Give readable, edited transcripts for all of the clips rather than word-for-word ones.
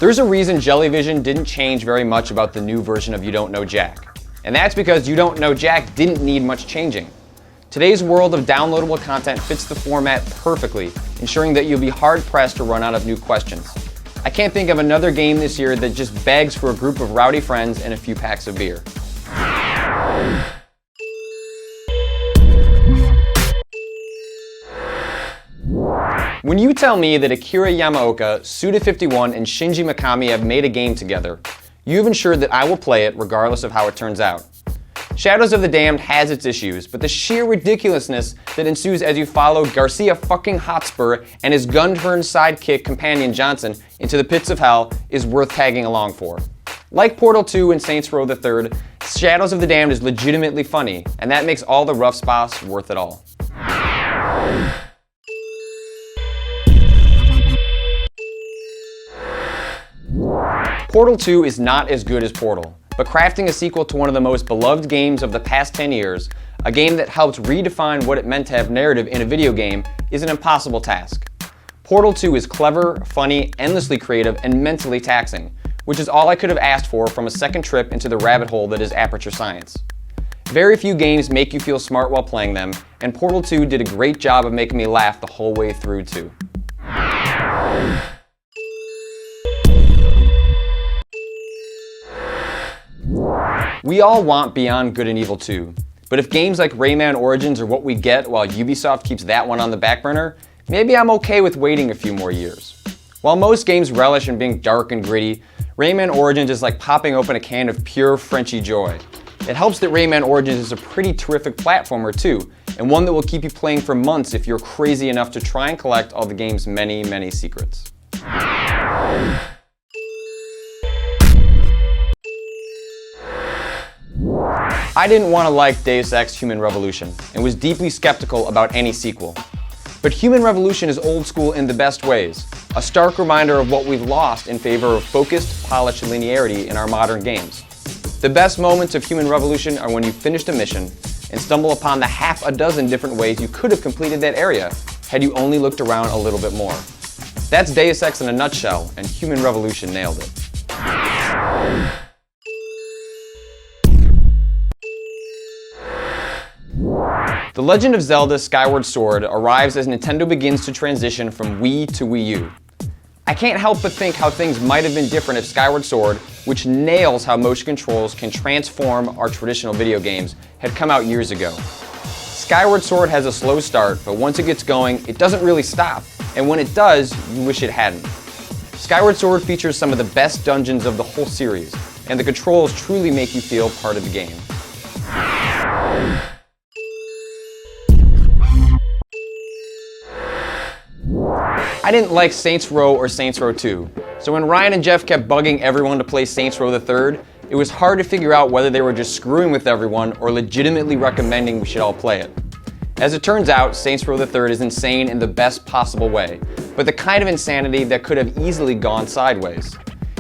There's a reason Jellyvision didn't change very much about the new version of You Don't Know Jack. And that's because You Don't Know Jack didn't need much changing. Today's world of downloadable content fits the format perfectly, ensuring that you'll be hard-pressed to run out of new questions. I can't think of another game this year that just begs for a group of rowdy friends and a few packs of beer. When you tell me that Akira Yamaoka, Suda51, and Shinji Mikami have made a game together, you've ensured that I will play it regardless of how it turns out. Shadows of the Damned has its issues, but the sheer ridiculousness that ensues as you follow Garcia fucking Hotspur and his gun-turned sidekick companion Johnson into the pits of hell is worth tagging along for. Like Portal 2 and Saints Row III, Shadows of the Damned is legitimately funny, and that makes all the rough spots worth it all. Portal 2 is not as good as Portal, but crafting a sequel to one of the most beloved games of the past 10 years, a game that helped redefine what it meant to have narrative in a video game, is an impossible task. Portal 2 is clever, funny, endlessly creative, and mentally taxing, which is all I could have asked for from a second trip into the rabbit hole that is Aperture Science. Very few games make you feel smart while playing them, and Portal 2 did a great job of making me laugh the whole way through too. We all want Beyond Good and Evil 2, but if games like Rayman Origins are what we get while Ubisoft keeps that one on the back burner, maybe I'm okay with waiting a few more years. While most games relish in being dark and gritty, Rayman Origins is like popping open a can of pure Frenchy joy. It helps that Rayman Origins is a pretty terrific platformer too, and one that will keep you playing for months if you're crazy enough to try and collect all the game's many, many secrets. I didn't want to like Deus Ex Human Revolution, and was deeply skeptical about any sequel. But Human Revolution is old school in the best ways, a stark reminder of what we've lost in favor of focused, polished linearity in our modern games. The best moments of Human Revolution are when you finish a mission and stumble upon the half a dozen different ways you could have completed that area had you only looked around a little bit more. That's Deus Ex in a nutshell, and Human Revolution nailed it. The Legend of Zelda Skyward Sword arrives as Nintendo begins to transition from Wii to Wii U. I can't help but think how things might have been different if Skyward Sword, which nails how motion controls can transform our traditional video games, had come out years ago. Skyward Sword has a slow start, but once it gets going, it doesn't really stop, and when it does, you wish it hadn't. Skyward Sword features some of the best dungeons of the whole series, and the controls truly make you feel part of the game. I didn't like Saints Row or Saints Row 2, so when Ryan and Jeff kept bugging everyone to play Saints Row III, it was hard to figure out whether they were just screwing with everyone or legitimately recommending we should all play it. As it turns out, Saints Row III is insane in the best possible way, but the kind of insanity that could have easily gone sideways.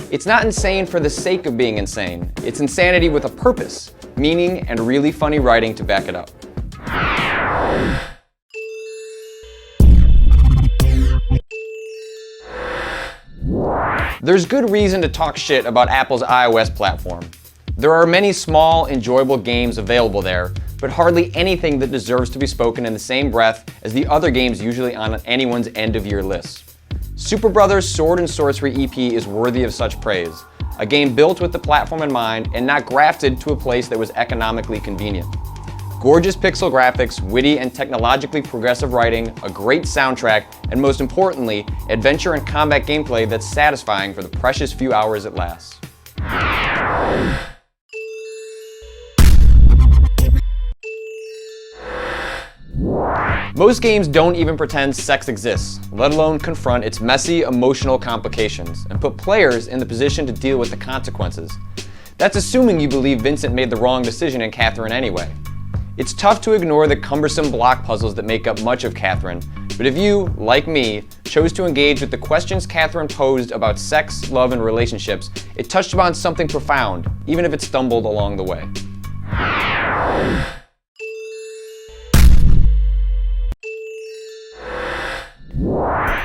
It's not insane for the sake of being insane, it's insanity with a purpose, meaning, and really funny writing to back it up. There's good reason to talk shit about Apple's iOS platform. There are many small, enjoyable games available there, but hardly anything that deserves to be spoken in the same breath as the other games usually on anyone's end-of-year list. Super Brothers Sword and Sorcery EP is worthy of such praise, a game built with the platform in mind and not grafted to a place that was economically convenient. Gorgeous pixel graphics, witty and technologically progressive writing, a great soundtrack, and most importantly, adventure and combat gameplay that's satisfying for the precious few hours it lasts. Most games don't even pretend sex exists, let alone confront its messy, emotional complications, and put players in the position to deal with the consequences. That's assuming you believe Vincent made the wrong decision in Catherine anyway. It's tough to ignore the cumbersome block puzzles that make up much of Catherine, but if you, like me, chose to engage with the questions Catherine posed about sex, love, and relationships, it touched upon something profound, even if it stumbled along the way.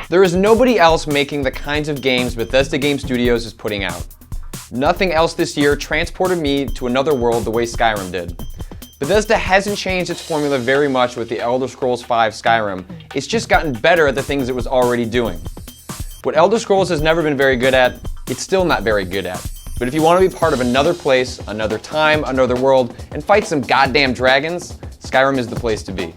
There is nobody else making the kinds of games Bethesda Game Studios is putting out. Nothing else this year transported me to another world the way Skyrim did. Bethesda hasn't changed its formula very much with the Elder Scrolls V Skyrim, it's just gotten better at the things it was already doing. What Elder Scrolls has never been very good at, it's still not very good at. But if you want to be part of another place, another time, another world, and fight some goddamn dragons, Skyrim is the place to be.